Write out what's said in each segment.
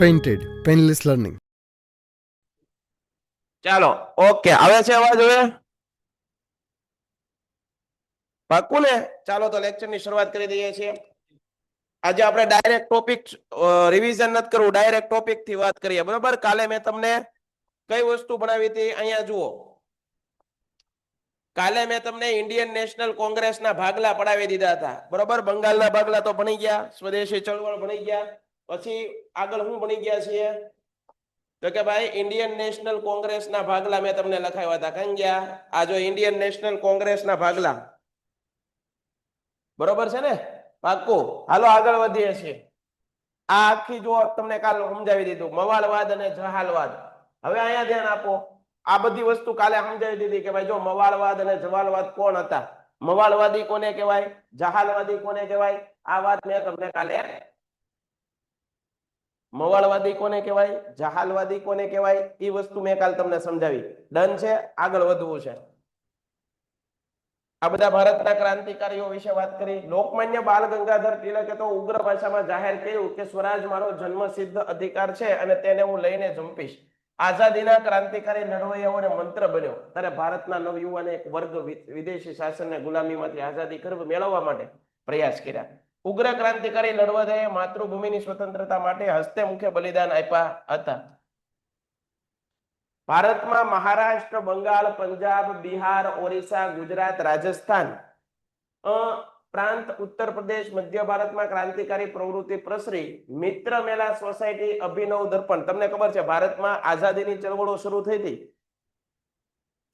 Painted painless learning. ચાલો okay, આવે છે અવાજ હવે? પાક્કું ને? ચાલો તો લેક્ચરની શરૂઆત કરી દઈએ છીએ. આજે આપણે ડાયરેક્ટ ટોપિક રિવિઝન નથી કરવું, ડાયરેક્ટ ટોપિક થી વાત કરીએ, બરોબર? કાલે મેં તમને કઈ વસ્તુ ભણાવી હતી અહીંયા જુઓ. કાલે મેં તમને ઇન્ડિયન નેશનલ કોંગ્રેસના ભાગલા પડાવી દીધા હતા, બરોબર? બંગાળના ભાગલા તો ભણી ગયા, સ્વદેશી ચળવળ ભણી ગયા, પછી આગળ શું ભણી ગયા છીએ? તો કે ભાઈ ઇન્ડિયન નેશનલ કોંગ્રેસના ભાગલા મેં તમને લખાવ્યા હતા. કઈ ગયા? આ જો ઇન્ડિયન નેશનલ કોંગ્રેસના ભાગલા, બરોબર છે ને? પાક્કું. હાલો આગળ વધીએ છીએ. આ આખી જો તમને કાલે સમજાવી દીધું, મવાળવાદ અને જહાલવાદ. હવે અહીંયા ધ્યાન આપો, આ બધી વસ્તુ કાલે સમજાવી દીધી કે ભાઈ જો મવાળવાદ અને જહાલવાદ કોણ હતા, મવાળવાદી કોને કહેવાય, જહાલવાદી કોને કહેવાય, આ વાત મેં તમને કાલે. મવાળવાદી કોને કહેવાય, જહાલવાદી કોને કહેવાય, એ વસ્તુ મેં કાલે તમને સમજાવી. ડન છે? આગળ વધવું છે. આ બધા ભારતના ક્રાંતિકારીઓ વિશે વાત કરી. લોકમાન્ય બાલ ગંગાધર તિલકે તો ઉગ્ર ભાષામાં જાહેર કર્યું કે સ્વરાજ મારો જન્મસિદ્ધ અધિકાર છે અને તેને હું લઈને જંપીશ. આઝાદીના ક્રાંતિકારી લડવૈયાઓને મંત્ર બન્યો. ત્યારે ભારતના નવયુવાને એક વર્ગ વિદેશી શાસનને ગુલામીમાંથી આઝાદી મેળવવા માટે પ્રયાસ કર્યા. ઉગ્ર ક્રાંતિકારી લડવૈયાએ માતૃભૂમિની સ્વતંત્રતા માટે હસ્તે મુખે બલિદાન આપ્યા હતા. ભારતમાં મહારાષ્ટ્ર, બંગાળ, પંજાબ, બિહાર, ઓરિસ્સા, ગુજરાત, રાજસ્થાન પ્રાંત, ઉત્તર પ્રદેશ, મધ્ય ભારતમાં ક્રાંતિકારી પ્રવૃત્તિ પ્રસરી. મિત્ર મેલા સોસાયટી, અભિનવ દર્પણ. તમને ખબર છે ભારતમાં આઝાદીની ચળવળો શરૂ થઈ હતી?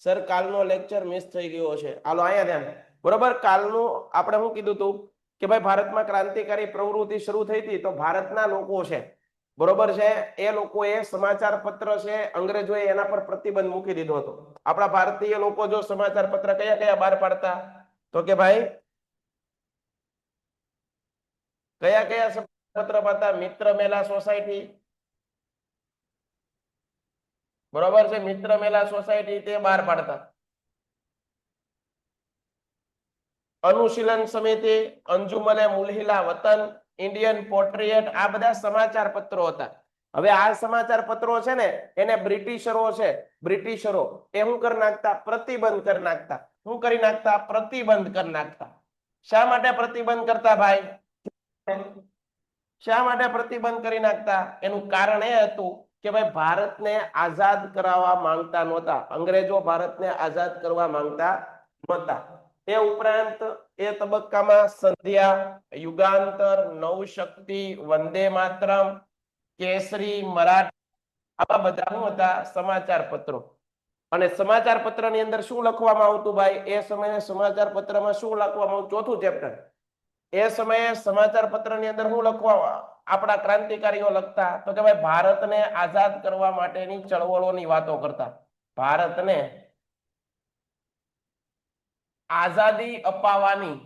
સર કાલનો લેક્ચર મિસ થઈ ગયો છે, હાલો અહીંયા ધ્યાન, બરોબર? કાલનું આપણે શું કીધું હતું કે ભાઈ ભારતમાં ક્રાંતિકારી પ્રવૃત્તિ શરૂ થઈ હતી, તો ભારતના લોકો છે, બરોબર છે, એ લોકોએ સમાચાર પત્ર છે, અંગ્રેજોએ એના પર પ્રતિબંધ મૂકી દીધો હતો. આપણા ભારતીય લોકો જો સમાચાર પત્ર કયા કયા બહાર પાડતા, તો કે ભાઈ કયા કયા પત્ર પાડતા? મિત્ર મેલા સોસાયટી, બરોબર છે, મિત્ર મેલા સોસાયટી તે બહાર પાડતા. અનુશીલન સમિતિ, અંજુમને મુલહિલા વતન, ઇન્ડિયન પોટ્રિયટ, આ બધા સમાચાર પત્રો હતા. હવે આ સમાચાર પત્રો છે ને, એને બ્રિટિશરો છે, બ્રિટિશરો એ શું કરી નાખતા? પ્રતિબંધ કરી નાખતા. શું કરી નાખતા? પ્રતિબંધ કરી નાખતા. શા માટે પ્રતિબંધ કરતા ભાઈ? શા માટે પ્રતિબંધ કરી નાખતા? એનું કારણ એ હતું કે ભાઈ ભારતને આઝાદ કરાવવા માંગતા નહોતા, અંગ્રેજો ભારતને આઝાદ કરવા માંગતા નહોતા. એ ઉપરાંત એ તબક્કામાં સંધ્યા, યુગાંતર, નવશક્તિ, વંદે માતરમ, કેસરી, મરાઠા, આવા બધા શું હતા? સમાચાર પત્રો. અને સમાચાર પત્રની અંદર શું લખવામાં આવતું ભાઈ? એ સમયે સમાચાર પત્રમાં શું લખવામાં આવતું? ચોથું ચેપ્ટર. એ સમયે સમાચાર પત્રની અંદર શું લખવા આપણા ક્રાંતિકારીઓ લખતા? તો કે ભાઈ ભારતને આઝાદ કરવા માટેની ચળવળોની વાતો કરતા, ભારતને આઝાદી અપાવવાની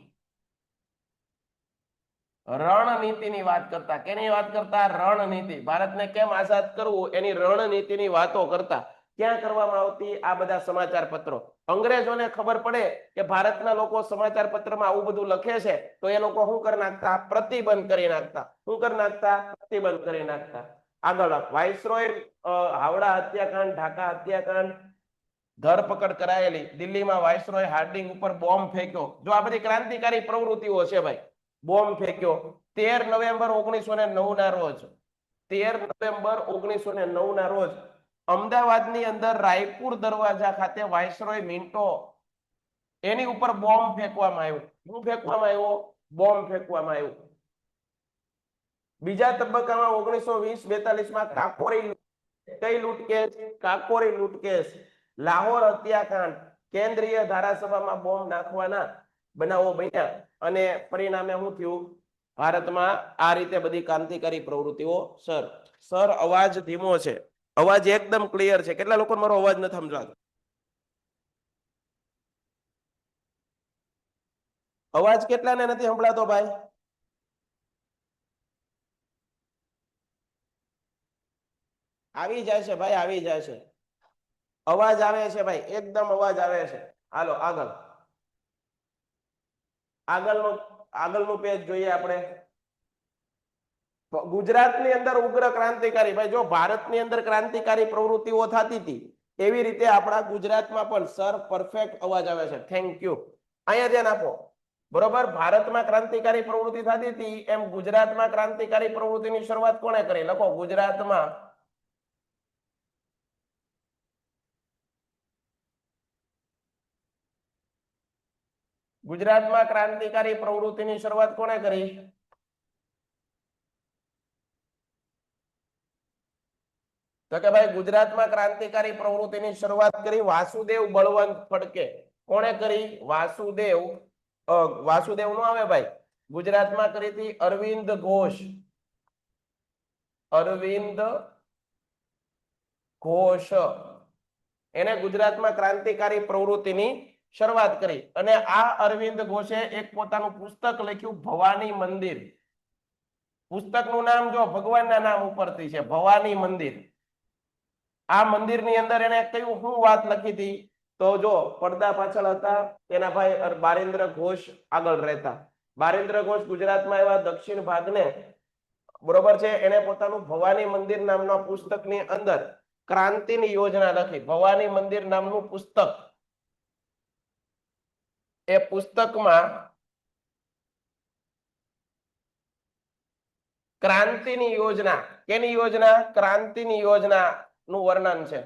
રણનીતિની વાત કરતા. કેની વાત કરતા? રણનીતિ. ભારતને કેમ આઝાદ કરવું એની રણનીતિની વાતો કરતા. ક્યાં કરવામાં આવતી? આ બધા સમાચાર પત્રો. અંગ્રેજોને ખબર પડે કે ભારતના લોકો સમાચાર પત્રમાં આવું બધું લખે છે, તો એ લોકો શું કરી નાખતા? પ્રતિબંધ કરી નાખતા. શું કરી નાખતા? પ્રતિબંધ કરી નાખતા. આગળ વાઇસરોય હાવડા હત્યાકાંડ, ઢાકા હત્યાકાંડ, ધરપકડ કરાયેલી, દિલ્હીમાં વાઇસરોય હાર્ડિંગ ઉપર બોમ્બ ફેંક્યો. જો આ બધી ક્રાંતિકારી પ્રવૃત્તિઓ છે ભાઈ. બોમ્બ ફેંક્યો 13 નવેમ્બર 1909 ના રોજ, 13 નવેમ્બર 1909 ના રોજ અમદાવાદની અંદર રાયપુર દરવાજા ખાતે વાઇસરોય મિન્ટો એની ઉપર બોમ્બ ફેંકવામાં આવ્યો. શું ફેંકવામાં આવ્યો? બોમ્બ ફેંકવામાં આવ્યો. બીજા તબક્કામાં 1920-42 માં કાકોરી, કઈ લૂંટકેસ? કાકોરી લૂંટકેસ, લાહોર હત્યાકાંડ, કેન્દ્રીય ધારાસભામાં બોમ્બ નાખવાના બનાવો બન્યા અને પરિણામે શું થયું? ભારતમાં આ રીતે બધી ક્રાંતિકારી પ્રવૃત્તિઓ. સર અવાજ ધીમો છે, અવાજ એકદમ ક્લિયર છે. કેટલા લોકો મારો અવાજ નથી સમજાતો? અવાજ કેટલાને નથી સંભળાતો ભાઈ? આવી જાય છે ભાઈ, આવી જાય છે, અવાજ આવે છે ભાઈ, એકદમ અવાજ આવે છે. હાલો આગળ, આગળનું પેજ જોઈએ આપણે. ગુજરાતની અંદર ઉગ્ર ક્રાંતિકારી, ભાઈ જો ભારતની અંદર ક્રાંતિકારી પ્રવૃત્તિઓ થતી હતી એવી રીતે આપણા ગુજરાતમાં પણ સર પરફેક્ટ અવાજ આવે છે, થેન્ક યુ, અહીંયા ધ્યાન આપો, બરોબર. ભારતમાં ક્રાંતિકારી પ્રવૃત્તિ થતી હતી એમ ગુજરાતમાં ક્રાંતિકારી પ્રવૃત્તિની શરૂઆત કોણે કરી? લખો, ગુજરાતમાં ક્રાંતિકારી પ્રવૃત્તિની શરૂઆત કોણે કરી? તો કે ભાઈ ગુજરાતમાં ક્રાંતિકારી પ્રવૃત્તિની શરૂઆત કરી વાસુદેવ બળવંત ફડકે. કોણે કરી? વાસુદેવ. વાસુદેવ નો આવે ભાઈ, ગુજરાતમાં કરી હતી અરવિંદ ઘોષ. અરવિંદ ઘોષ એને ગુજરાતમાં ક્રાંતિકારી પ્રવૃત્તિની શરૂઆત કરી. અને આ અરવિંદ ઘોષે એક પોતાનું પુસ્તક લખ્યું ભવાની મંદિર. પુસ્તકનું નામ જો ભગવાનના નામ ઉપરથી છે, ભવાની મંદિર. આ મંદિરની અંદર એને કયું શું વાત લખી હતી? તો જો પડદા પાછળ હતા તેના ભાઈ બારેન્દ્ર ઘોષ આગળ રહેતા. બારેન્દ્ર ઘોષ ગુજરાતમાં એવા દક્ષિણ ભાગને, બરોબર છે, એને પોતાનું ભવાની મંદિર નામના પુસ્તકની અંદર ક્રાંતિની યોજના લખી. ભવાની મંદિર નામનું પુસ્તક, એ પુસ્તકમાં ક્રાંતિની યોજના, કેની યોજના? ક્રાંતિની યોજના નું વર્ણન છે.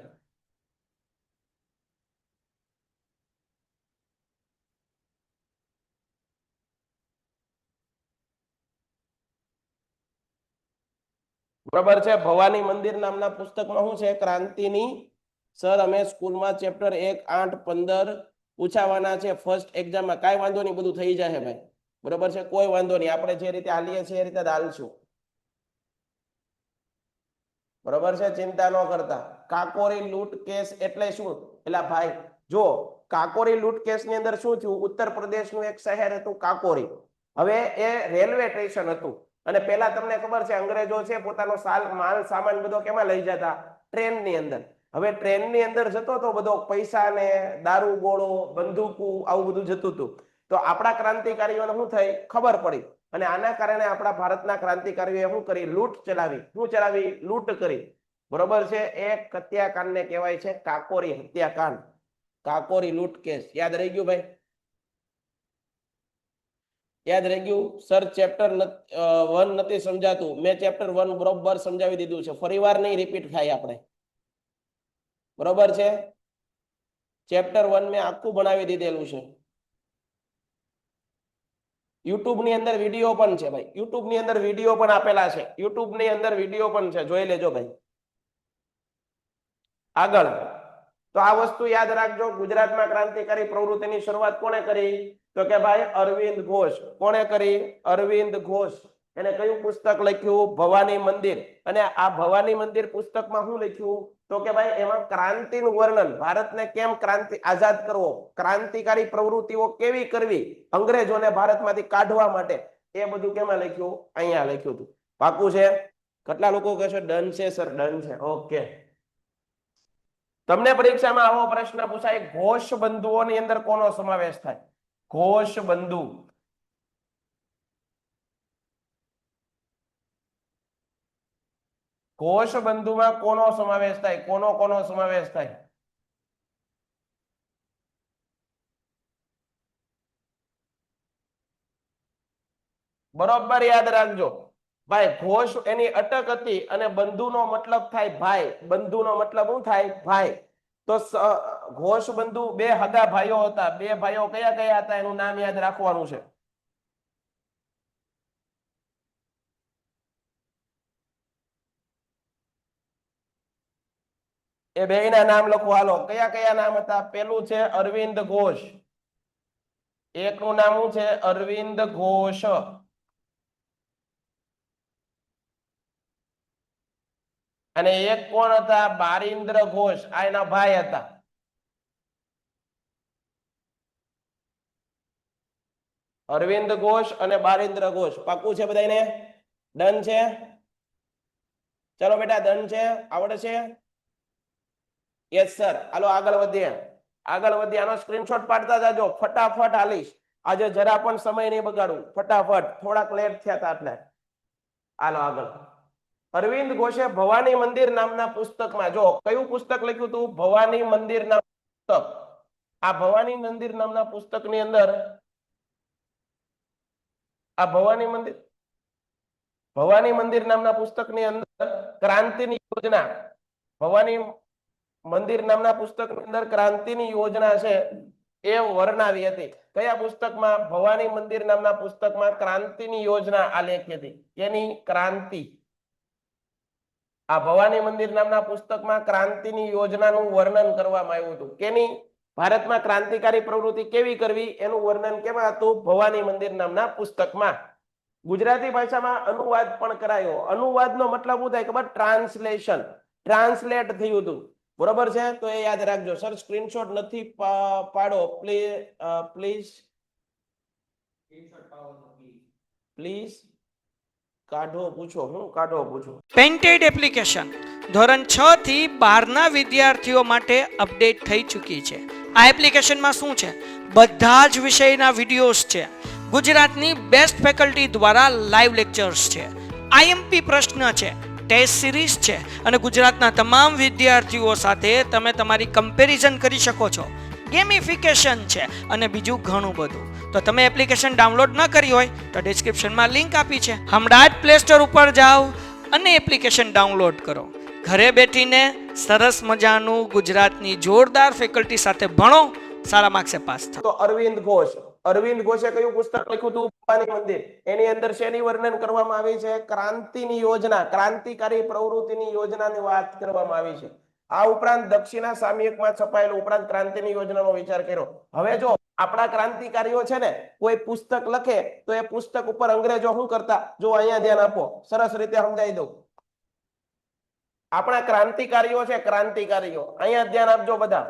બરોબર છે. ભવાની મંદિર નામના પુસ્તકમાં શું છે? ક્રાંતિની. સર અમે સ્કૂલમાં ચેપ્ટર 1, 8, 15 પૂછાવાના છે ફર્સ્ટ એક્ઝામમાં. કાંઈ વાંધો નહીં, બધું થઈ જશે ભાઈ, બરોબર છે, કોઈ વાંધો નહીં. આપણે જે રીતે હાલીએ છીએ એ રીતે હાલશું, બરોબર છે, ચિંતા ન કરતા. કાકોરી લૂંટ કેસ એટલે શું? એટલે ભાઈ જો કાકોરી લૂંટ કેસ ની અંદર શું થયું? ઉત્તર પ્રદેશનું એક શહેર હતું કાકોરી. હવે એ રેલવે સ્ટેશન હતું અને પહેલા તમને ખબર છે અંગ્રેજો છે પોતાનો માલ સામાન બધો કેમાં લઈ જતા? ટ્રેન ની અંદર. હવે ટ્રેન ની અંદર જતો તો બધો પૈસા ને દારૂ ગોળો બંદૂકો આવું બધું જતું હતું. તો આપણા ક્રાંતિકારીઓને શું થઈ? ખબર પડી. અને આના કારણે આપણા ભારતના ક્રાંતિકારીઓએ શું કરી? લૂંટ ચલાવી. શું ચલાવી? લૂંટ કરી. બરોબર છે. એક હત્યાકાંડને કહેવાય છે કાકોરી હત્યાકાંડ, કાકોરી લૂંટ કેસ. યાદ રહી ગયું ભાઈ? યાદ રહી ગયું? સર ચેપ્ટર 1 નથી સમજાતું. મેં ચેપ્ટર 1 બરોબર સમજાવી દીધું છે, ફરીવાર નહીં રિપીટ થાય આપણે, બરોબર છે. ચેપ્ટર 1 મેં આખું બનાવી દીધેલું છે. યુટ્યુબ ની અંદર વિડીયો પણ છે ભાઈ, યુટ્યુબ ની અંદર વિડીયો પણ આપેલા છે, યુટ્યુબ ની અંદર વિડીયો પણ છે, જોઈ લેજો ભાઈ. આગળ તો આ વસ્તુ યાદ રાખજો. ગુજરાતમાં ક્રાંતિકારી પ્રવૃત્તિની શરૂઆત કોણે કરી? તો કે ભાઈ અરવિંદ ઘોષ. કોણે કરી? અરવિંદ ઘોષ. એને કયું પુસ્તક લખ્યું? ભવાની મંદિર. અને આ ભવાની મંદિર પુસ્તકમાં શું લખ્યું? તો કે ભાઈ એમાં ક્રાંતિનું વર્ણન, ભારતને કેમ ક્રાંતિ આઝાદ કરવો, ક્રાંતિકારી પ્રવૃત્તિઓ કેવી કરવી અંગ્રેજોને ભારતમાંથી કાઢવા માટે, એ બધું કેમાં લખ્યું? અહીંયા લખ્યું હતું. પાકું છે? કેટલા લોકો કહેશે ડન છે સર? ડન છે, ઓકે. તમને પરીક્ષામાં આવો પ્રશ્ન પૂછાય, ઘોષ બંધુઓની અંદર કોનો સમાવેશ થાય? ઘોષ બંધુ. ઘોષ બંધુમાં કોનો સમાવેશ થાય? કોનો સમાવેશ થાય? બરોબર યાદ રાખજો ભાઈ. ઘોષ એની અટક હતી અને બંધુનો મતલબ થાય ભાઈ. બંધુનો મતલબ શું થાય? ભાઈ. તો ઘોષ બંધુ બે હગા ભાઈઓ હતા. બે ભાઈઓ કયા કયા હતા એનું નામ યાદ રાખવાનું છે. એ બે ના નામ લખો હાલો. કયા કયા નામ હતા? પેલું છે અરવિંદ ઘોષ. એકનું નામ શું છે? અરવિંદ ઘોષ. અને એક કોણ હતા? બારિન્દ્ર ઘોષ. આ એના ભાઈ હતા. અરવિંદ ઘોષ અને બારિન્દ્ર ઘોષ. પાકું છે બધાને? ડન છે? ચલો બેટા, ડન છે? આવડે છે? Yes sir. હાલો આગળ વધીએ. આગળ વધીએ. આનો સ્ક્રીનશોટ પાડતા જાજો, ફટાફટ હાલીશ. આજે જરા પણ સમય નહીં બગાડું, ફટાફટ. થોડાક લેટ થયા હતા એટલે. હાલો આગળ. અરવિંદ ઘોષે ભવાની મંદિર નામના પુસ્તકમાં, જો કયું પુસ્તક લખ્યું હતું? ભવાની મંદિર નામનું પુસ્તક. આ ભવાની મંદિર નામના પુસ્તકની અંદર આ ભવાની મંદિર નામના પુસ્તકની અંદર ક્રાંતિની યોજના, ભવાની મંદિર નામના પુસ્તકની અંદર ક્રાંતિની યોજના છે એ વર્ણવી હતી. કયા પુસ્તકમાં? ભવાની મંદિર નામના પુસ્તકમાં ક્રાંતિની યોજના આલેખી હતી. કેની? ક્રાંતિ. આ ભવાની મંદિર નામના પુસ્તકમાં ક્રાંતિની યોજનાનું વર્ણન કરવામાં આવ્યું હતું. કેની? ભારતમાં ક્રાંતિકારી પ્રવૃત્તિ કેવી કરવી એનું વર્ણન કેમાં હતું? ભવાની મંદિર નામના પુસ્તકમાં. ગુજરાતી ભાષામાં અનુવાદ પણ કરાયો. અનુવાદનો મતલબ શું થાય ખબર? ટ્રાન્સલેશન, ટ્રાન્સલેટ થયું હતું. બરોબર છે? તો એ યાદ રાખજો. સર સ્ક્રીનશોટ નથી પાડો પ્લીઝ કાઢો પૂછો. હું કાઢો પૂછો. પેન્ટેડ એપ્લિકેશન ધોરણ 6 થી 12ના વિદ્યાર્થીઓ માટે અપડેટ થઈ ચૂકી છે. આ એપ્લિકેશનમાં શું છે? બધા જ વિષયના વિડીયોઝ છે. ગુજરાતની બેસ્ટ ફેકલ્ટી દ્વારા લાઈવ લેક્ચર્સ છે. આઈએમપી પ્રશ્ન છે, ટેસ્ટ સિરીઝ છે અને ગુજરાતના તમામ વિદ્યાર્થીઓ સાથે તમે તમારી કમ્પેરિઝન કરી શકો છો. ગેમિફિકેશન છે અને બીજું ઘણું બધું. તો તમે એપ્લિકેશન ડાઉનલોડ ન કરી હોય તો ડિસ્ક્રિપ્શનમાં લિંક આપી છે. હમણાં જ પ્લે સ્ટોર ઉપર જાઓ અને એપ્લિકેશન ડાઉનલોડ કરો. ઘરે બેઠીને સરસ મજાનું ગુજરાતની જોરદાર ફેકલ્ટી સાથે ભણો, સારા માર્ક્સે પાસ થાઓ. તો અરવિંદ ઘોષે કયું પુસ્તક લખ્યું હતું? ભવાની મંદિર. એની અંદર શેની વર્ણન કરવામાં આવી છે? ક્રાંતિની યોજના, ક્રાંતિકારી પ્રવૃત્તિની યોજનાની વાત કરવામાં આવી છે. આ ઉપરાંત દક્ષિણા સામયિકમાં છપાયેલું ઉપરાંત ક્રાંતિની યોજનાનો વિચાર કર્યો. હવે જો આપણા ક્રાંતિકારીઓ છે ને, કોઈ પુસ્તક લખે તો એ પુસ્તક ઉપર અંગ્રેજો શું કરતા? જો અહીંયા ધ્યાન આપો, સરસ રીતે સમજાવી દઉં. આપણા ક્રાંતિકારીઓ છે, ક્રાંતિકારીઓ, અહીંયા ધ્યાન આપજો બધા.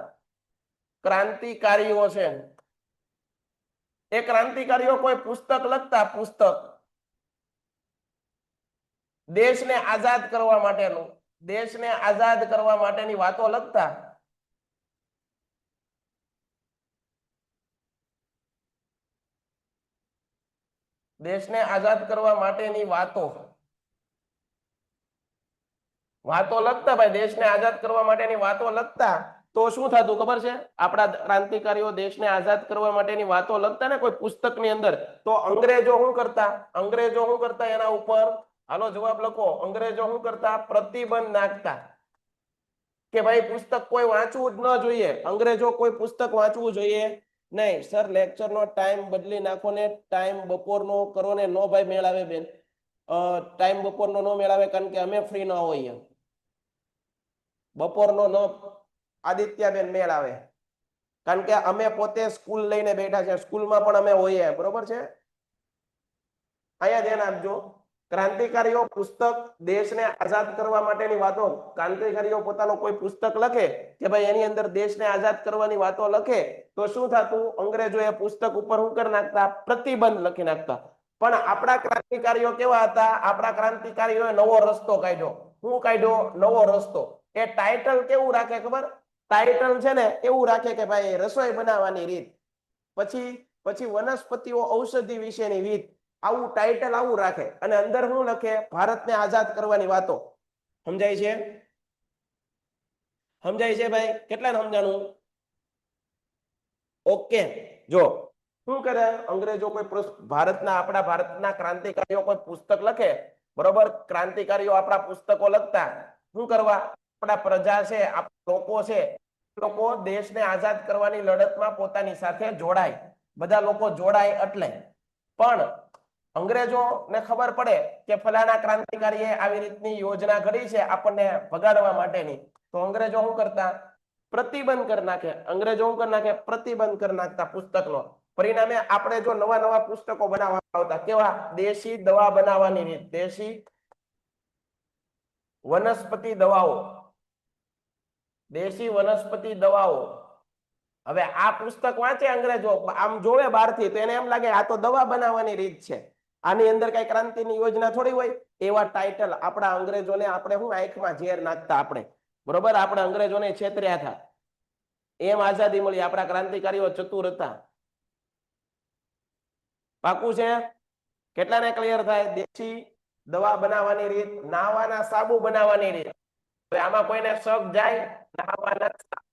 ક્રાંતિકારીઓ છે, એ ક્રાંતિકારીઓ કોઈ પુસ્તક લખતા, પુસ્તક દેશને આઝાદ કરવા માટેનું, દેશને આઝાદ કરવા માટેની વાતો લખતા. દેશને આઝાદ કરવા માટેની વાતો લખતા ભાઈ. દેશને આઝાદ કરવા માટેની વાતો લખતા તો શું થતું ખબર છે? આપણા ક્રાંતિકારીઓ દેશને આઝાદ કરવા માટેની વાતો લખતા ને કોઈ પુસ્તકની અંદર, તો અંગ્રેજો શું કરતા? અંગ્રેજો શું કરતા એના ઉપર? હાલો જવાબ લખો. અંગ્રેજો શું કરતા? પ્રતિબંધ નાખતા કે ભાઈ પુસ્તક કોઈ વાંચવું જ ન જોઈએ. અંગ્રેજો કોઈ પુસ્તક વાંચવું જોઈએ નહીં. સર લેક્ચરનો ટાઈમ બદલી નાખો ને, ટાઈમ બપોરનો કરો ને. નો ભાઈ મેળ આવે બેન, ટાઈમ બપોરનો નો મેળ આવે કારણ કે અમે ફ્રી ન હોઈએ. બપોરનો નો આદિત્યબેન મેળ આવે કારણ કે અમે પોતે સ્કૂલ લઈને બેઠા છે, સ્કૂલમાં પણ અમે હોઈએ. બરોબર છે? અહીંયા ધ્યાન આપજો. ક્રાંતિકારીઓ પુસ્તક દેશને આઝાદ કરવા માટેની વાતો, ક્રાંતિકારીઓ પોતાનો કોઈ પુસ્તક લખે કે ભાઈ એની અંદર દેશને આઝાદ કરવાની વાતો લખે તો શું થતું? અંગ્રેજો એ પુસ્તક ઉપર શું કરી નાખતા? પ્રતિબંધ લખી નાખતા. પણ આપણા ક્રાંતિકારીઓ કેવા હતા? આપણા ક્રાંતિકારીઓએ નવો રસ્તો કાઢ્યો. શું કાઢ્યો? નવો રસ્તો. એ ટાઇટલ કેવું રાખે ખબર? ટાઇટલ છે ને એવું રાખે કે ભાઈ રસોઈ બનાવવાની રીત, પછી વનસ્પતિઓ ઔષધિ વિશેની રીત, આવું ટાઇટલ આવું રાખે અને અંદર શું લખે? ભારતને આઝાદ કરવાની વાતો. સમજાય છે? સમજાય છે ભાઈ? કેટલાને સમજાણું? ઓકે. જો શું કરે અંગ્રેજો? કોઈ આપણા ભારતના ક્રાંતિકારીઓ કોઈ પુસ્તક લખે, બરોબર? ક્રાંતિકારીઓ આપણા પુસ્તકો લખતા. શું કરવા? આપણા પ્રજા છે, આપણા લોકો છે, લોકો દેશને આઝાદ કરવાની લડતમાં પોતાની સાથે જોડાય. બધા લોકો જોડાય એટલે. પણ અંગ્રેજોને ખબર પડે કે ફલાણા ક્રાંતિકારીએ આવી રીતની યોજના ઘડી છે આપણને ભગાડવા માટેની, તો અંગ્રેજો શું કરતા? પ્રતિબંધ કરી નાખે. અંગ્રેજો શું કરી નાખે? પ્રતિબંધ કરી નાખતા પુસ્તકનો. પરિણામે આપણે જો નવા નવા પુસ્તકો બનાવવા આવતા. કેવા? દેશી દવા બનાવવાની રીત, દેશી વનસ્પતિ દવાઓ, દેશી વનસ્પતિ દવાઓ. હવે આ પુસ્તક વાંચે અંગ્રેજો, આમ જોવે બહારથી તો એને એમ લાગે આ તો દવા બનાવવાની રીત છે, આની અંદર કઈ ક્રાંતિની યોજના થોડી હોય. એવા ટાઇટલ આપણા અંગ્રેજોને આપણે શું આંખમાં ઝેર નાખતા આપણે. બરોબર? આપણે અંગ્રેજોને છેતર્યા હતા. એમ આઝાદી મળી. આપણા ક્રાંતિકારીઓ ચતુર હતા. પાકું છે? કેટલાને ક્લિયર થાય? દેશી દવા બનાવવાની રીત, નાહવાના સાબુ બનાવવાની રીત. હવે આમાં કોઈને શક જાય? નાહવાના સાબુ.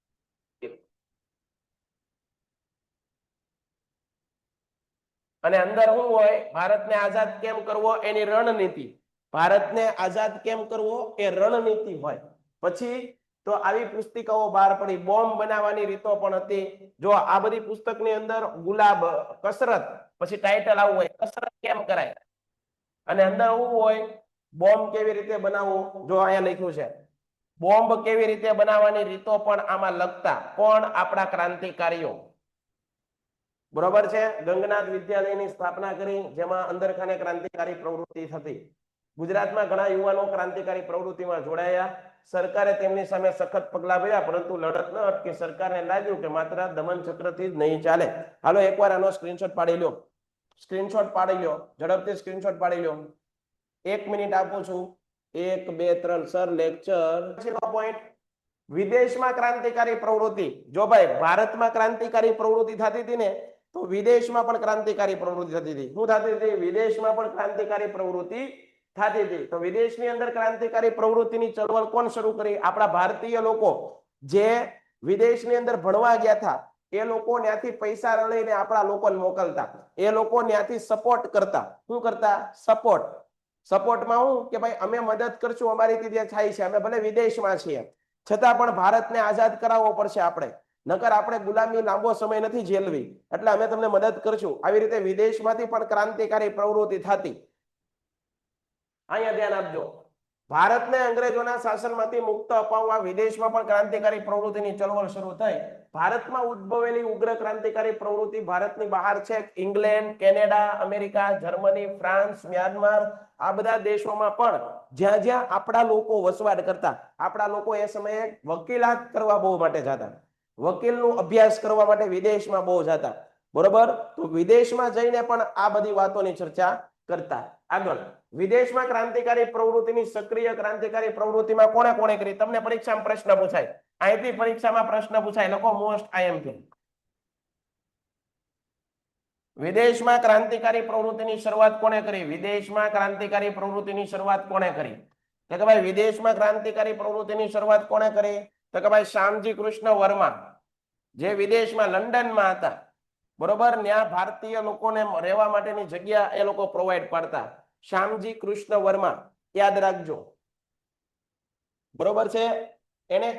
અને અંદર શું હોય? ભારતને આઝાદ કેમ કરવો એની રણનીતિ. ભારતને આઝાદ કેમ કરવો એ રણનીતિ હોય. પછી તો આવી પુસ્તિકાઓ બહાર પડી. બોમ્બ બનાવવાની રીતો પણ હતી. જો આ બધી પુસ્તકની અંદર ગુલાબ, કસરત, પછી ટાઇટલ આવું હોય, કસરત કેમ કરાય. અને અંદર શું હોય? બોમ્બ કેવી રીતે બનાવવું. જો અહીંયા લખ્યું છે બોમ્બ કેવી રીતે બનાવવાની રીતો પણ આમાં લખતા. કોણ? આપણા ક્રાંતિકારીઓ. બરોબર છે. ગંગનાથ વિદ્યાલયની સ્થાપના કરી, જેમાં અંદરખાને ક્રાંતિકારી પ્રવૃત્તિ થતી. ગુજરાતમાં ઘણા યુવાનો ક્રાંતિકારી પ્રવૃત્તિમાં જોડાયા. સરકારે તેમની સામે સખત પગલા ભર્યા, પરંતુ લડત ન અટકી. સરકારને લાગ્યું કે માત્ર દમન ચક્રથી જ નહીં ચાલે. હાલો એકવાર આનો સ્ક્રીનશોટ પાડી લો. સ્ક્રીનશોટ પાડી લો, ઝડપથી સ્ક્રીનશોટ પાડી લો. 1 મિનિટ આપું છું. 1 2 3 સર લેક્ચર. પછીનો પોઈન્ટ, વિદેશમાં ક્રાંતિકારી પ્રવૃત્તિ. જો ભાઈ ભારતમાં ક્રાંતિકારી પ્રવૃત્તિ થતી હતી ને, તો વિદેશમાં પણ ક્રાંતિકારી પ્રવૃત્તિ થતી હતી. શું થતી હતી? વિદેશમાં પણ ક્રાંતિકારી પ્રવૃત્તિ થતી હતી. તો વિદેશની અંદર ક્રાંતિકારી પ્રવૃત્તિની ચળવળ કોણ શરૂ કરી? આપણા ભારતીય લોકો જે વિદેશની અંદર ભણવા ગયા હતા. એ લોકો ત્યાંથી પૈસા લઈને આપણા લોકોને મોકલતા. એ લોકો ત્યાંથી સપોર્ટ કરતા. શું કરતા? સપોર્ટ. સપોર્ટમાં શું કે ભાઈ અમે મદદ કરશું, અમારી રીતે થાય છે, અમે ભલે વિદેશમાં છીએ છતાં પણ ભારતને આઝાદ કરાવવો પડશે આપણે, નકર આપણે ગુલામી લાંબો સમય નથી ઝેલવી, એટલે અમે તમને મદદ કરશું. આવી રીતે વિદેશમાંથી પણ ક્રાંતિકારી પ્રવૃત્તિ થતી. અહીંયા ધ્યાન આપજો. ભારતને અંગ્રેજોના શાસનમાંથી મુક્ત અપાવવા વિદેશમાં પણ ક્રાંતિકારી પ્રવૃત્તિની ચળવળ શરૂ થઈ. ભારતમાં ઉદ્ભવેલી ઉગ્ર ક્રાંતિકારી પ્રવૃત્તિ ભારતની બહાર છે. England, Canada, America, Germany, France, Myanmar, આ બધા દેશોમાં પણ જ્યાં જ્યાં આપણા લોકો વસવાટ કરતા, આપણા લોકો એ સમયે વકીલાત કરવા બહુ માટે જતા, વકીલનો અભ્યાસ કરવા માટે વિદેશમાં બહુ જતા. બરોબર? તો વિદેશમાં જઈને પણ આ બધી વાતોની ચર્ચા કરતા. આગળ, વિદેશમાં ક્રાંતિકારી પ્રવૃત્તિની સક્રિય ક્રાંતિકારી પ્રવૃત્તિમાં કોણે કોણે કરી? તમને પરીક્ષામાં પ્રશ્ન પૂછાય. અહીંથી પરીક્ષામાં પ્રશ્ન પૂછાય, લખો મોસ્ટ આઈએમપી. વિદેશમાં ક્રાંતિકારી પ્રવૃત્તિની શરૂઆત કોણે કરી? વિદેશમાં ક્રાંતિકારી પ્રવૃત્તિની શરૂઆત કોણે કરી? તો કે ભાઈ વિદેશમાં ક્રાંતિકારી પ્રવૃત્તિની શરૂઆત કોણે કરી? તો કે ભાઈ શ્યામજી કૃષ્ણ વર્મા, જે વિદેશમાં લંડનમાં હતા. બરોબર? ત્યાં ભારતીય લોકોને રહેવા માટેની જગ્યા એ લોકો પ્રોવાઈડ પાડતા. શ્યામજી કૃષ્ણ વર્મા, યાદ રાખજો. બરોબર છે? એને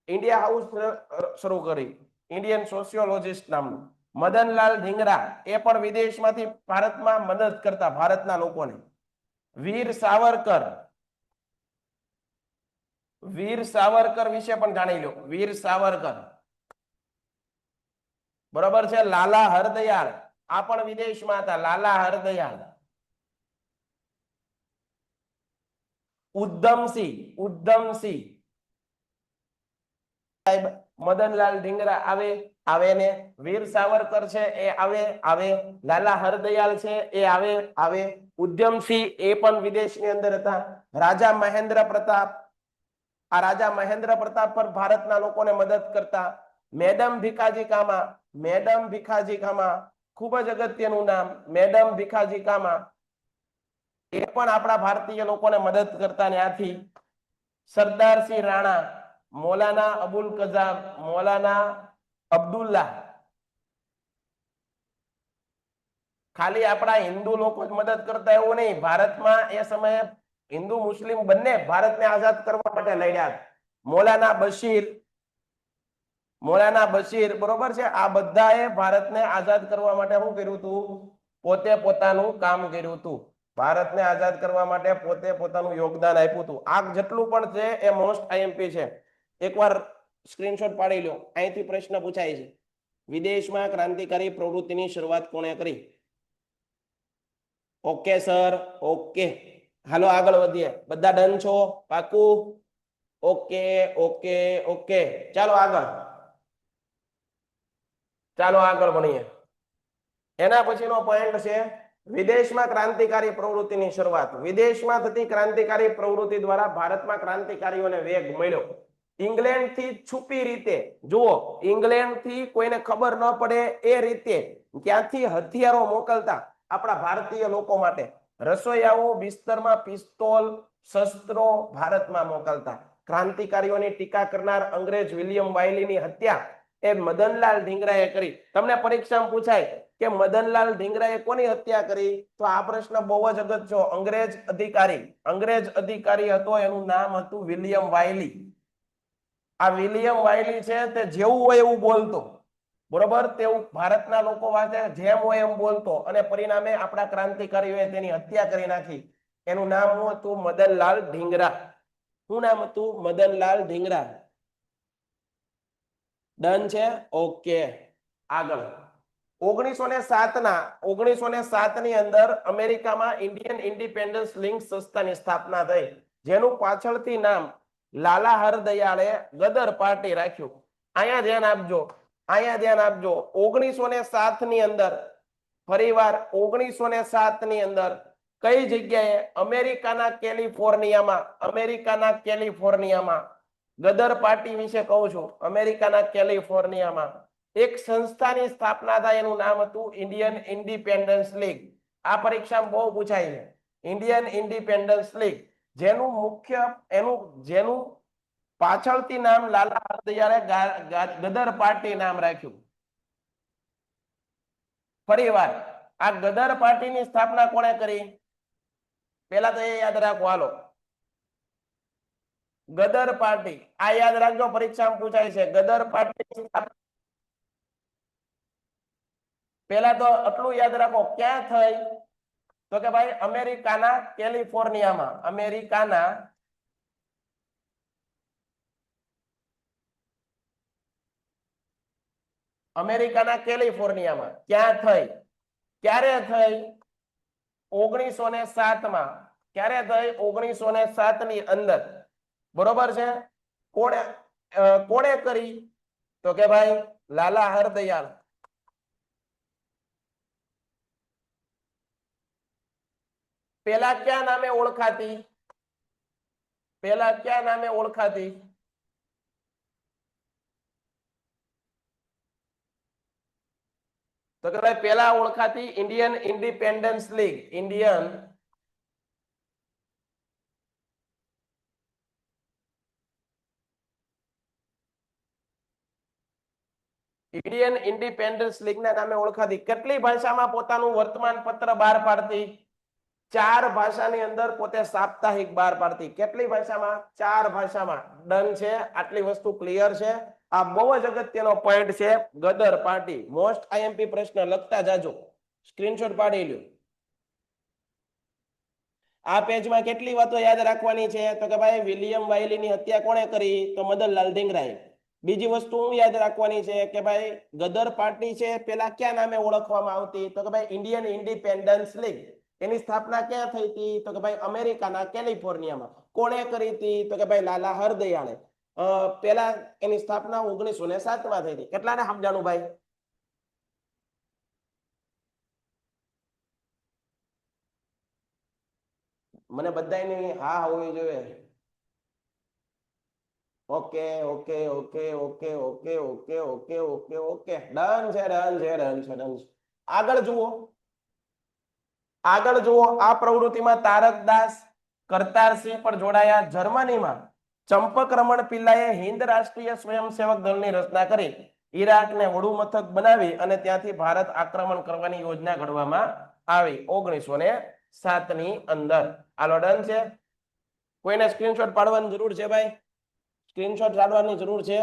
ઇન્ડિયા હાઉસ શરૂ કરી, ઇન્ડિયન સોશિયોલોજિસ્ટ નામનું. મદનલાલ ધીંગરા, એ પણ વિદેશમાંથી ભારતમાં મદદ કરતા ભારતના લોકોને. વીર સાવરકર, વીર સાવરકર વિશે પણ જાણી લો. વીર સાવરકર, બરોબર છે? લાલા હરદયાળ, આ પણ વિદેશમાં હતા. લાલા હરદયાળ. ઉધમસિંહ સાહેબ, મદનલાલ ધીંગરા આવે ને, વીર સાવરકર છે એ આવે, લાલા હરદયાળ છે એ આવે, ઉધમસિંહ એ પણ વિદેશની અંદર હતા. રાજા મહેન્દ્ર પ્રતાપ, આ રાજા મહેન્દ્ર પ્રતાપ પર ભારતના લોકોને મદદ કરતા. મેડમ ભીખાજી કામા, મેડમ ભીખાજી કામા, ખૂબ જ અગત્યનું નામ, મેડમ ભીખાજી કામા, એ પણ આપણા ભારતીય લોકોને મદદ કરતા. ત્યાંથી સરદારસિંહ રાણા, મૌલાના અબુલ કલામ, મૌલાના અબ્દુલ્લા, ખાલી આપણા હિન્દુ લોકો જ મદદ કરતા એવું નહીં. ભારતમાં એ સમયે હિન્દુ મુસ્લિમ બંને ભારતને આઝાદ કરવા માટે લડ્યા. મૌલાના બશીર, બરોબર છે? આ બધાએ ભારતને આઝાદ કરવા માટે શું કર્યું હતું? પોતે પોતાનું કામ કર્યું હતું. ભારતને આઝાદ કરવા માટે પોતે પોતાનું યોગદાન આપ્યું હતું. આ જેટલું પણ છે એ મોસ્ટ આઈએમપી છે. એકવાર સ્ક્રીનશોટ પાડી લો. અહીંથી પ્રશ્ન પૂછાય છે, વિદેશમાં ક્રાંતિકારી પ્રવૃત્તિની શરૂઆત કોણે કરી? Okay sir, okay. હાલો આગળ વધીએ. બધા ડન છો? પાકું? Okay okay okay. ચાલો આગળ ભણીએ. એના પછીનો પોઈન્ટ છે વિદેશમાં ક્રાંતિકારી પ્રવૃત્તિની શરૂઆત. વિદેશમાં થતી ક્રાંતિકારી પ્રવૃત્તિ દ્વારા ભારતમાં ક્રાંતિકારીઓને વેગ મળ્યો. ઇંગ્લેન્ડ થી છુપી રીતે, જુઓ, ઇંગ્લેન્ડ થી કોઈને ખબર ન પડે એ રીતે ત્યાંથી હથિયારો મોકલતા આપણા ભારતીય લોકો માટે. રસોઈયાઓ બિસ્તરમાં પિસ્તોલ શસ્ત્રો ભારતમાં મોકલતા. ક્રાંતિકારીઓની ટીકા કરનાર અંગ્રેજ વિલિયમ વાયલીની હત્યા એ મદનલાલ ધીંગરાએ કરી. તમને પરીક્ષામાં પૂછાય કે મદનલાલ ધીંગરાએ કોની હત્યા કરી, તો આ પ્રશ્ન બહુ જ અગત્યનો. અંગ્રેજ અધિકારી હતો, એનું નામ હતું વિલિયમ વાયલી. આ વિલિયમ વાયલી છે તે જેવું હોય એવું બોલતો, બરોબર, તેવું ભારતના લોકો વાંચે જેમ હોય એમ બોલતો, અને પરિણામે આપણા ક્રાંતિકારીઓએ તેની હત્યા કરી નાખી. એનું નામ શું હતું? મદનલાલ ધીંગરા. શું નામ હતું? મદનલાલ ધીંગરા. ડન છે? ઓકે, આગળ. 1907 ની અંદર અમેરિકામાં ઇન્ડિયન ઇન્ડિપેન્ડન્સ લિંક સંસ્થાની સ્થાપના થઈ, જેનું પાછળથી નામ લાલા હરદયાળે ગદર પાર્ટી રાખ્યું. અહીંયા ધ્યાન આપજો, 1907 ની અંદર, ફરીવાર 1907 ની અંદર કઈ જગ્યાએ? અમેરિકાના કેલિફોર્નિયામાં ગદર પાર્ટી વિશે કહું છું. અમેરિકાના કેલિફોર્નિયામાં એક સંસ્થાની સ્થાપના થાય, એનું નામ હતું ઇન્ડિયન ઇન્ડિપેન્ડન્સ લીગ. આ પરીક્ષામાં બહુ પૂછાય છે. ઇન્ડિયન ઇન્ડિપેન્ડન્સ લીગ, જેનું પાછળથી નામ લાલા હરદયાળે ગદર પાર્ટી નામ રાખ્યું. ફરીવાર આ ગદર પાર્ટીની સ્થાપના કોણે કરી? પેલા તો એ યાદ રાખો. હાલો, ગદર પાર્ટી, આ યાદ રાખજો, પરીક્ષામાં પૂછાય છે. ગદર પાર્ટી પેલા તો આટલું યાદ રાખો, ક્યાં થઈ? તો કે ભાઈ અમેરિકાના કેલિફોર્નિયામાં. અમેરિકાના કેલિફોર્નિયામાં. ક્યાં થઈ? ક્યારે થઈ? 1907 માં. ક્યારે થઈ? 1907 ની અંદર, બરોબર છે. કોણે કરી? તો કે ભાઈ લાલા હરદયાળ. પેલા ક્યાં નામે ઓળખાતી? તો કે ભાઈ પેલા ઓળખાતી Indian Independence League. Indian Independence લીગના નામે ઓળખાતી. કેટલી ભાષામાં પોતાનું વર્તમાન પત્ર બહાર પાડતી? 4 ભાષાની અંદર પોતે સાપ્તાહિક બહાર પાડતી. કેટલી ભાષામાં? 4 ભાષામાં. ડન છે? આટલી વસ્તુ ક્લિયર છે? આ બહુ જ અગત્યનો પોઈન્ટ છે. ગદર પાર્ટી મોસ્ટ આઈએમપી પ્રશ્ન લખતા જાજો, સ્ક્રીનશોટ પાડી લ્યો. આ પેજમાં કેટલી વાતો યાદ રાખવાની છે? તો કે ભાઈ વિલિયમ વાયલીની હત્યા કોણે કરી? તો મદનલાલ ધીંગરાએ. બીજી વસ્તુ હું યાદ રાખવાની છે કે ભાઈ ગદર પાર્ટી છે પેલા ક્યાં નામે ઓળખવામાં આવતી? તો કે ભાઈ ઇન્ડિયન ઇન્ડિપેન્ડન્સ લીગ. એની સ્થાપના ક્યાં થઈ હતી? તો કે ભાઈ અમેરિકાના કેલિફોર્નિયામાં. કોણે કરી હતી? તો કે ભાઈ લાલા હરદયાળે. પેલા એની સ્થાપના 1907 માં થઈ હતી. કેટલાને સમજાણું ભાઈ? મને બધાની હા હોવી જોઈએ. Okay okay okay okay okay okay okay okay okay done છે. આગળ જુઓ. આ પ્રવૃત્તિમાં તારકદાસ કરતારસિંહ પણ જોડાયા. જર્મનીમાં ચંપકરમણ પિલ્લાએ હિન્દ રાષ્ટ્રીય સ્વયંસેવક દળની રચના કરી. ઈરાકને વડુ મથક બનાવી અને ત્યાંથી ભારત આક્રમણ કરવાની યોજના ઘડવામાં આવી 1907 ની અંદર. આલો ડન છે? કોઈને સ્ક્રીનશોટ પાડવાની જરૂર છે ભાઈ? સ્ક્રીનશોટ પાડવાની જરૂર છે?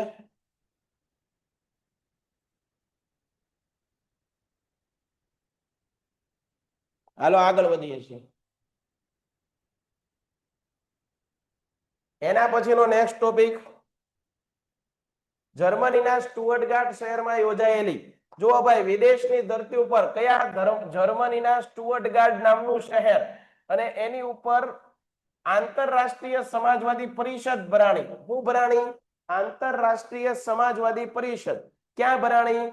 હાલો આગળ વધીએ છીએ. એના પછીનો નેક્સ્ટ ટોપિક જર્મનીના સ્ટુઅર્ટગાર્ટ શહેરમાં યોજાયેલી. જો ભાઈ વિદેશની ધરતી ઉપર કયા જર્મનીના સ્ટુઅર્ટગાર્ટ નામનું શહેર, અને એની ઉપર આંતરરાષ્ટ્રીય સમાજવાદી પરિષદ ભરાણી. હું ભરાણી? આંતરરાષ્ટ્રીય સમાજવાદી પરિષદ. ક્યાં ભરાણી?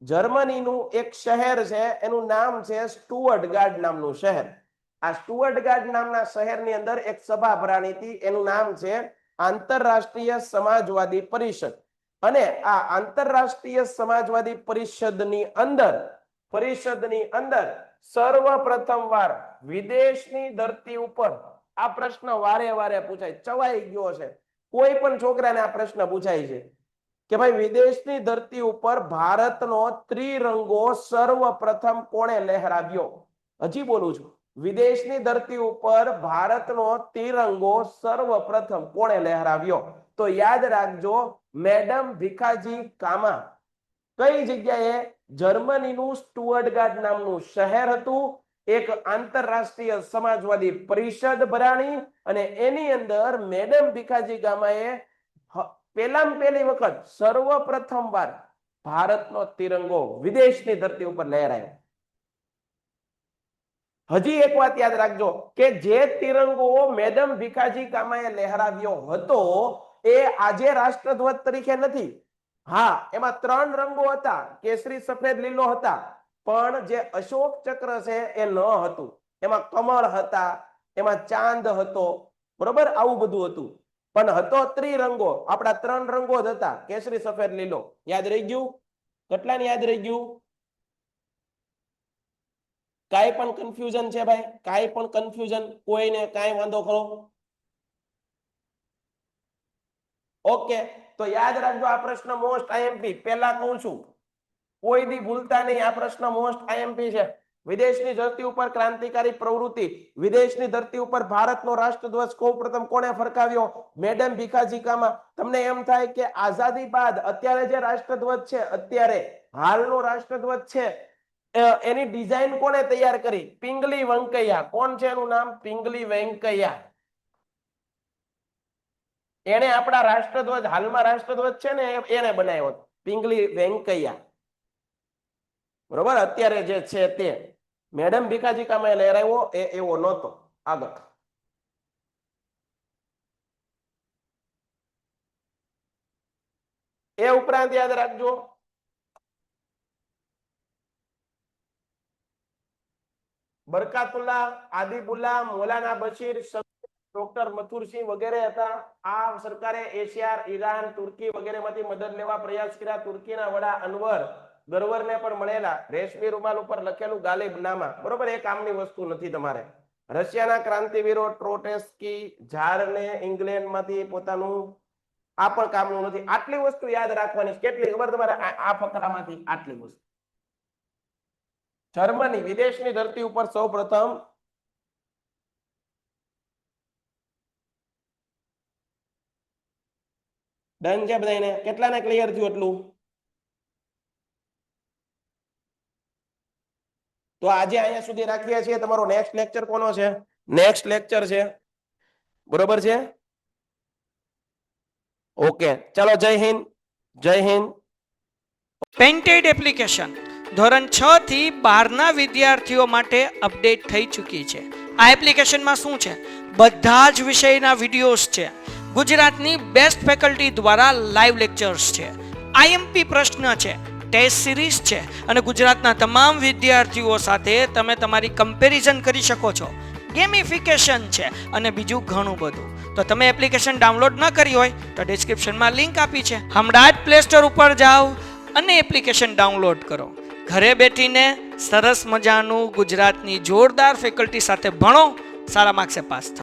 જર્મનીનું એક શહેર છે, એનું નામ છે સ્ટુઅર્ટગાર્ટ નામનું શહેર. આ સ્ટુઅર્ટગાર્ટ નામના શહેરની અંદર એક સભા ભરાણી હતી, એનું નામ છે આંતરરાષ્ટ્રીય સમાજવાદી પરિષદ. અને આ આંતરરાષ્ટ્રીય સમાજવાદી પરિષદની અંદર સર્વપ્રથમવાર વિદેશની ધરતી ઉપર આ પ્રશ્ન વારે વારે પૂછાય, ચવાઈ ગયો છે. કોઈ પણ છોકરાને આ પ્રશ્ન પૂછાય છે કે ભાઈ વિદેશની ધરતી ઉપર ભારતનો ત્રિરંગો સર્વપ્રથમ કોણે લહેરાવ્યો? હજી બોલું છું, વિદેશની ધરતી ઉપર ભારતનો તિરંગો સર્વપ્રથમ કોણે લહેરાવ્યો? તો યાદ રાખજો, મેડમ ભીખાજી કામા. કઈ જગ્યાએ? જર્મનીનું સ્ટુઅર્ટગાર્ટ નામનું શહેર હતું. એક આંતરરાષ્ટ્રીય સમાજવાદી પરિષદ ભરાણી અને એની અંદર મેડમ ભીખાજી કામાએ પહેલામાં પહેલી વખત સર્વપ્રથમવાર ભારતનો તિરંગો વિદેશની ધરતી ઉપર લહેરાયો. હજી એક વાત યાદ રાખજો કે જે તિરંગો મેડમ ભીખાજી કામાએ લહેરાવ્યો હતો એ આજે રાષ્ટ્રધ્વજ તરીકે નથી. હા, એમાં 3 રંગો હતા, કેસરી, સફેદ, લીલો હતા, પણ જે અશોક ચક્ર છે એ ન હતું. એમાં કમળ હતા, એમાં ચાંદ હતો, બરોબર, આવું બધું હતું. પણ હતો ત્રિરંગો, આપણા 3 રંગો જ હતા, કેસરી, સફેદ, લીલો. યાદ રહી ગયું? કેટલાને યાદ રહી ગયું? કાંઈ પણ કન્ફ્યુઝન છે ભાઈ? કાંઈ પણ કન્ફ્યુઝન? કોઈને કાંઈ વાંધો ખરો? ઓકે, તો યાદ રાખજો આ પ્રશ્ન મોસ્ટ આઈએમપી. પહેલા કહું છું, કોઈ દી ભૂલતા નહીં, આ પ્રશ્ન મોસ્ટ આઈએમપી છે. વિદેશની ધરતી ઉપર ક્રાંતિકારી પ્રવૃત્તિ, વિદેશની ધરતી ઉપર ભારતનો રાષ્ટ્રધ્વજ સૌપ્રથમ કોણે ફરકાવ્યો? મેડમ ભીખાજી કામા. તમને એમ થાય કે આઝાદી બાદ અત્યારે જે રાષ્ટ્રધ્વજ છે, અત્યારે હાલનો રાષ્ટ્રધ્વજ છે, એની ડિઝાઇન કોણે તૈયાર કરી? પિંગલી વેંકૈયા. કોણ છે એનું નામ? પિંગલી વેંકૈયા. એને આપણા રાષ્ટ્રધ્વજ, હાલમાં રાષ્ટ્રધ્વજ છે ને, એને બનાવ્યો પિંગલી વેંકૈયા. બરોબર, અત્યારે જે છે તે મેડમ ભીખાજી કામાએ લહેરાવ્યો, એ એવો નહોતો. આગળ એ ઉપરાંત યાદ રાખજો, બરકાતુલ્લાહ, આદિબુલ્લાહ, મૌલાના બશીર, ડોક્ટર મથુરસિંહ વગેરે હતા. આ સરકારે એશિયા, ઈરાન, તુર્કી વગેરેમાંથી મદદ લેવા પ્રયાસ કર્યા. તુર્કીના વડા અનવર ગરવરને પણ મળેલા. રેશમી રૂમાલ ઉપર લખેલું ગાલિબનામા, બરોબર, એ કામની વસ્તુ નથી તમારે. રશિયાના ક્રાંતિવીરો ટ્રોટેસ્કી, ઝારને ઇંગ્લેન્ડમાંથી પોતાનું, આ પણ કામનું નથી. આટલી વસ્તુ યાદ રાખવાની. કેટલી ખબર તમારે? આ ફકરામાંથી આટલી વસ્તુ. જર્મની વિદેશની ધરતી ઉપર સૌપ્રથમ ડન છે બધાને? કેટલાને ક્લિયર થયું એટલું? તો આજે અહીંયા સુધી રાખીએ છીએ. તમારો નેક્સ્ટ લેક્ચર કોનો છે? નેક્સ્ટ લેક્ચર છે, બરોબર છે? ઓકે, ચલો, જય હિન્દ, જય હિન્દ. પેન્ટેડ એપ્લિકેશન ધોરણ 6 થી 12ના વિદ્યાર્થીઓ માટે અપડેટ થઈ ચૂકી છે. આ એપ્લિકેશનમાં શું છે? બધા જ વિષયના વિડીયોઝ છે. ગુજરાતની બેસ્ટ ફેકલ્ટી દ્વારા લાઈવ લેક્ચર્સ છે. આઈએમપી પ્રશ્ન છે, ટેસ્ટ સિરીઝ છે અને ગુજરાતના તમામ વિદ્યાર્થીઓ સાથે તમે તમારી કમ્પેરિઝન કરી શકો છો. ગેમિફિકેશન છે અને બીજું ઘણું બધું. તો તમે એપ્લિકેશન ડાઉનલોડ ન કરી હોય તો ડિસ્ક્રિપ્શનમાં લિંક આપી છે. હમણાં જ પ્લે સ્ટોર ઉપર જાઓ અને એપ્લિકેશન ડાઉનલોડ કરો. ઘરે બેઠીને સરસ મજાનું ગુજરાતની જોરદાર ફેકલ્ટી સાથે ભણો, સારા માર્ક્સે પાસ થાઓ.